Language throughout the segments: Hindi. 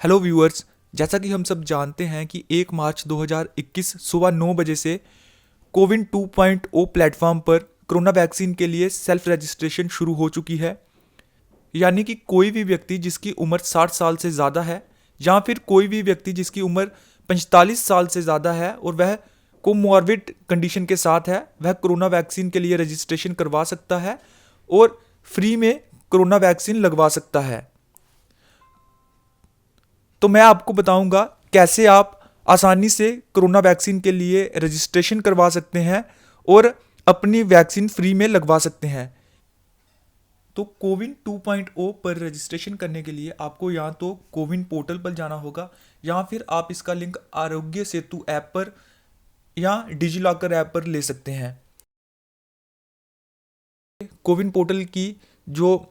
Hello viewers. जैसा कि हम सब जानते हैं कि 1 मार्च 2021 सुबह 9 बजे से कोविन 2.0 प्लेटफॉर्म पर कोरोना वैक्सीन के लिए सेल्फ रजिस्ट्रेशन शुरू हो चुकी है। यानी कि कोई भी व्यक्ति जिसकी उम्र 60 साल से ज़्यादा है या फिर कोई भी व्यक्ति जिसकी उम्र 45 साल से ज़्यादा है और वह कोमॉर्बिड कंडीशन के साथ है, वह कोरोना वैक्सीन के लिए रजिस्ट्रेशन करवा सकता है और फ्री में कोरोना वैक्सीन लगवा सकता है। तो मैं आपको बताऊंगा कैसे आप आसानी से कोरोना वैक्सीन के लिए रजिस्ट्रेशन करवा सकते हैं और अपनी वैक्सीन फ्री में लगवा सकते हैं। तो कोविन 2.0 पर रजिस्ट्रेशन करने के लिए आपको या तो कोविन पोर्टल पर जाना होगा या फिर आप इसका लिंक आरोग्य सेतु ऐप पर या डिजिलॉकर ऐप पर ले सकते हैं। कोविन पोर्टल की जो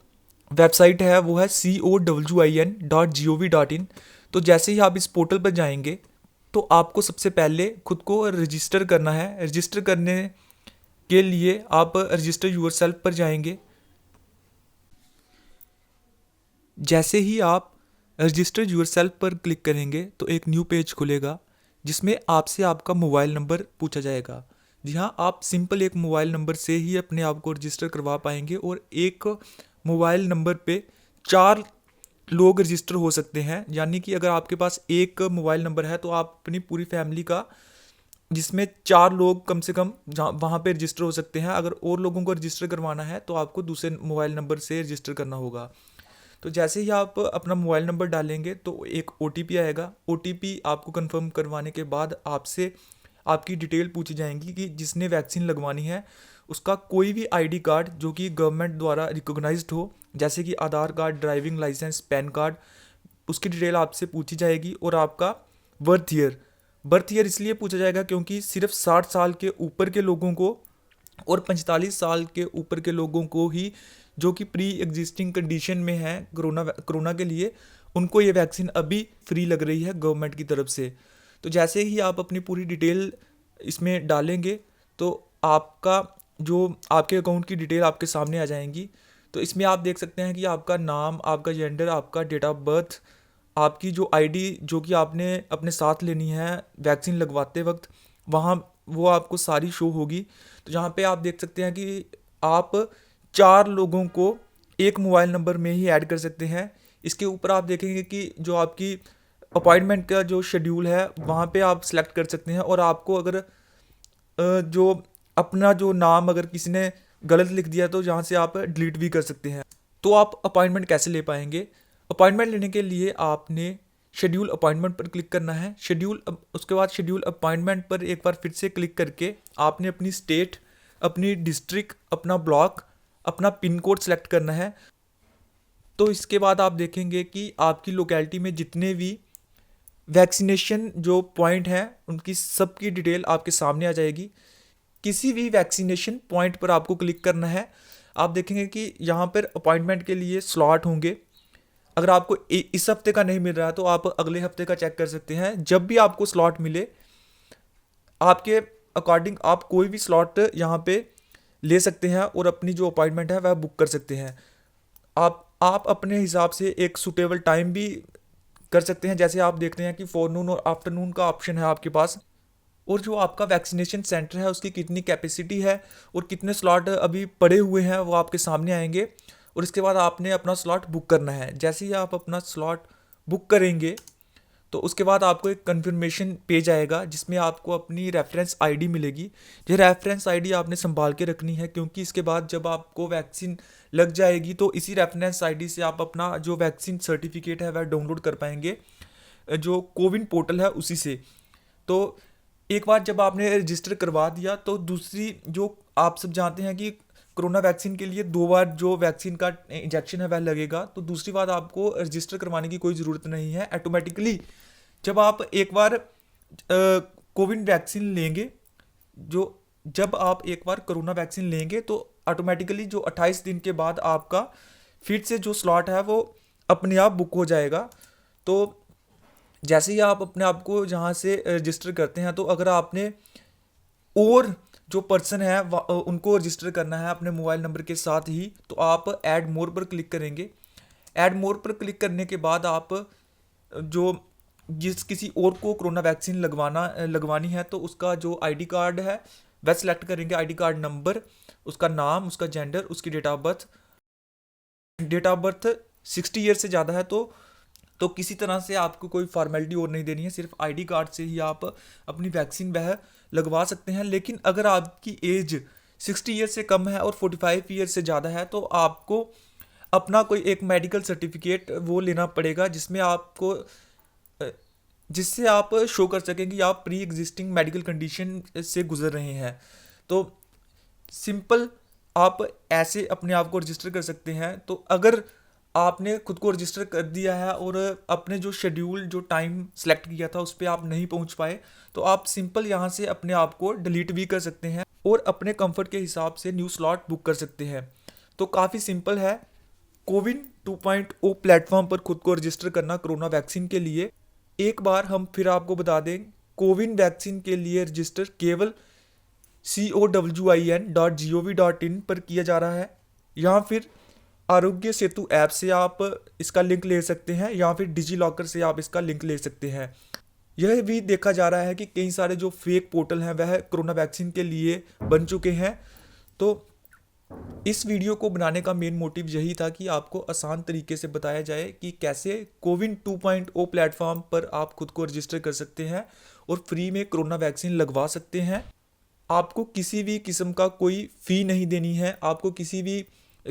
वेबसाइट है वो है COWIN.gov.in। तो जैसे ही आप इस पोर्टल पर जाएंगे तो आपको सबसे पहले खुद को रजिस्टर करना है। रजिस्टर करने के लिए आप रजिस्टर योरसेल्फ पर जाएंगे। जैसे ही आप रजिस्टर योरसेल्फ पर क्लिक करेंगे तो एक न्यू पेज खुलेगा जिसमें आपसे आपका मोबाइल नंबर पूछा जाएगा। जी हाँ, आप सिंपल एक मोबाइल नंबर से ही अपने आप को रजिस्टर करवा पाएंगे और एक मोबाइल नंबर पे 4 लोग रजिस्टर हो सकते हैं। यानी कि अगर आपके पास एक मोबाइल नंबर है तो आप अपनी पूरी फैमिली का, जिसमें 4 लोग कम से कम वहाँ पे रजिस्टर हो सकते हैं। अगर और लोगों को रजिस्टर करवाना है तो आपको दूसरे मोबाइल नंबर से रजिस्टर करना होगा। तो जैसे ही आप अपना मोबाइल नंबर डालेंगे तो एक OTP आएगा। OTP आपको कंफर्म करवाने के बाद आपसे आपकी डिटेल पूछी जाएंगी कि जिसने वैक्सीन लगवानी है उसका कोई भी ID कार्ड जो कि गवर्नमेंट द्वारा रिकॉग्नाइज्ड हो, जैसे कि Aadhaar card, driving licence, PAN card, उसकी डिटेल आपसे पूछी जाएगी। और आपका बर्थ ईयर इसलिए पूछा जाएगा क्योंकि सिर्फ 60 साल के ऊपर के लोगों को और 45 साल के ऊपर के लोगों को ही, जो कि प्री एग्जिस्टिंग कंडीशन में है कोरोना के लिए, उनको ये वैक्सीन अभी फ्री लग रही है गवर्नमेंट की तरफ से। तो जैसे ही आप अपनी पूरी डिटेल इसमें डालेंगे तो आपका जो आपके अकाउंट की डिटेल आपके सामने आ जाएंगी। तो इसमें आप देख सकते हैं कि आपका नाम, आपका जेंडर, आपका डेट ऑफ बर्थ, आपकी जो ID जो कि आपने अपने साथ लेनी है वैक्सीन लगवाते वक्त, वहाँ वो आपको सारी शो होगी। तो यहाँ पे आप देख सकते हैं कि आप 4 लोगों को एक मोबाइल नंबर में ही ऐड कर सकते हैं। इसके ऊपर आप देखेंगे कि जो आपकी अपॉइंटमेंट का जो शेड्यूल है वहाँ पे आप सेलेक्ट कर सकते हैं। और आपको अगर जो अपना जो नाम अगर किसी ने गलत लिख दिया तो जहाँ से आप डिलीट भी कर सकते हैं। तो आप अपॉइंटमेंट कैसे ले पाएंगे? अपॉइंटमेंट लेने के लिए आपने शेड्यूल अपॉइंटमेंट पर क्लिक करना है। उसके बाद शेड्यूल अपॉइंटमेंट पर एक बार फिर से क्लिक करके आपने अपनी स्टेट, अपनी डिस्ट्रिक्ट, अपना ब्लॉक, अपना पिन कोड सेलेक्ट करना है। तो इसके बाद आप देखेंगे कि आपकी लोकेलिटी में जितने भी वैक्सीनेशन जो पॉइंट हैं उनकी सबकी डिटेल आपके सामने आ जाएगी। किसी भी वैक्सीनेशन पॉइंट पर आपको क्लिक करना है। आप देखेंगे कि यहाँ पर अपॉइंटमेंट के लिए स्लॉट होंगे। अगर आपको इस हफ्ते का नहीं मिल रहा है तो आप अगले हफ्ते का चेक कर सकते हैं। जब भी आपको स्लॉट मिले आपके अकॉर्डिंग आप कोई भी स्लॉट यहाँ पे ले सकते हैं और अपनी जो अपॉइंटमेंट है वह बुक कर सकते हैं। आप अपने हिसाब से एक सूटेबल टाइम भी कर सकते हैं। जैसे आप देखते हैं कि फॉरनून और आफ्टरनून का ऑप्शन है आपके पास। और जो आपका वैक्सीनेशन सेंटर है उसकी कितनी कैपेसिटी है और कितने स्लॉट अभी पड़े हुए हैं वो आपके सामने आएंगे। और इसके बाद आपने अपना स्लॉट बुक करना है। जैसे ही आप अपना स्लॉट बुक करेंगे तो उसके बाद आपको एक कन्फर्मेशन पेज आएगा जिसमें आपको अपनी रेफरेंस ID मिलेगी। ये रेफरेंस ID आपने संभाल के रखनी है क्योंकि इसके बाद जब आपको वैक्सीन लग जाएगी तो इसी रेफरेंस ID से आप अपना जो वैक्सीन सर्टिफिकेट है वह डाउनलोड कर पाएंगे, जो कोविन पोर्टल है उसी से। तो एक बार जब आपने रजिस्टर करवा दिया तो दूसरी, जो आप सब जानते हैं कि कोरोना वैक्सीन के लिए 2 बार जो वैक्सीन का इंजेक्शन है वह लगेगा। तो दूसरी बार आपको रजिस्टर करवाने की कोई ज़रूरत नहीं है। ऑटोमेटिकली जब आप एक बार कोविड वैक्सीन लेंगे, जो जब आप एक बार कोरोना वैक्सीन लेंगे तो ऑटोमेटिकली जो 28 दिन के बाद आपका फिर से जो स्लॉट है वो अपने आप बुक हो जाएगा। तो जैसे ही आप अपने आप को जहाँ से रजिस्टर करते हैं तो अगर आपने और जो पर्सन है उनको रजिस्टर करना है अपने मोबाइल नंबर के साथ ही, तो आप ऐड मोर पर क्लिक करेंगे। ऐड मोर पर क्लिक करने के बाद आप जो जिस किसी और को कोरोना वैक्सीन लगवानी है तो उसका जो आईडी कार्ड है वह सिलेक्ट करेंगे, आईडी कार्ड नंबर, उसका नाम, उसका जेंडर, उसकी डेट ऑफ बर्थ 60 ईयर से ज़्यादा है तो किसी तरह से आपको कोई फॉर्मेलिटी और नहीं देनी है, सिर्फ आईडी कार्ड से ही आप अपनी वैक्सीन वह लगवा सकते हैं। लेकिन अगर आपकी एज 60 ईयर से कम है और 45 ईयर से ज़्यादा है तो आपको अपना कोई एक मेडिकल सर्टिफिकेट वो लेना पड़ेगा जिससे आप शो कर सकें कि आप प्री एग्जिस्टिंग मेडिकल कंडीशन से गुजर रहे हैं। तो सिंपल आप ऐसे अपने आप को रजिस्टर कर सकते हैं। तो अगर आपने खुद को रजिस्टर कर दिया है और अपने जो शेड्यूल जो टाइम सेलेक्ट किया था उस पर आप नहीं पहुंच पाए तो आप सिंपल यहाँ से अपने आप को डिलीट भी कर सकते हैं और अपने कंफर्ट के हिसाब से न्यू स्लॉट बुक कर सकते हैं। तो काफ़ी सिंपल है कोविन 2.0 प्लेटफॉर्म पर खुद को रजिस्टर करना कोरोना वैक्सीन के लिए। एक बार हम फिर आपको बता दें, कोविन वैक्सीन के लिए रजिस्टर केवल COWIN.gov.in पर किया जा रहा है, या फिर आरोग्य सेतु ऐप से आप इसका लिंक ले सकते हैं, या फिर डिजी लॉकर से आप इसका लिंक ले सकते हैं। यह भी देखा जा रहा है कि कई सारे जो फेक पोर्टल हैं वह कोरोना वैक्सीन के लिए बन चुके हैं। तो इस वीडियो को बनाने का मेन मोटिव यही था कि आपको आसान तरीके से बताया जाए कि कैसे कोविन 2.0 प्लेटफॉर्म पर आप खुद को रजिस्टर कर सकते हैं और फ्री में कोरोना वैक्सीन लगवा सकते हैं। आपको किसी भी किस्म का कोई फ़ी नहीं देनी है, आपको किसी भी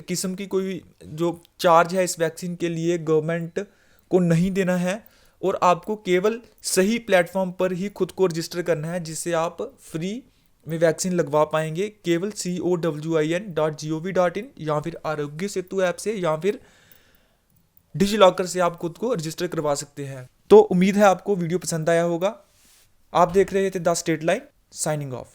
किस्म की कोई जो चार्ज है इस वैक्सीन के लिए गवर्नमेंट को नहीं देना है, और आपको केवल सही प्लेटफॉर्म पर ही खुद को रजिस्टर करना है जिससे आप फ्री में वैक्सीन लगवा पाएंगे, केवल COWIN.gov.in या फिर आरोग्य सेतु ऐप से या फिर डिजी लॉकर से आप खुद को रजिस्टर करवा सकते हैं। तो उम्मीद है आपको वीडियो पसंद आया होगा। आप देख रहे थे the state line, signing off.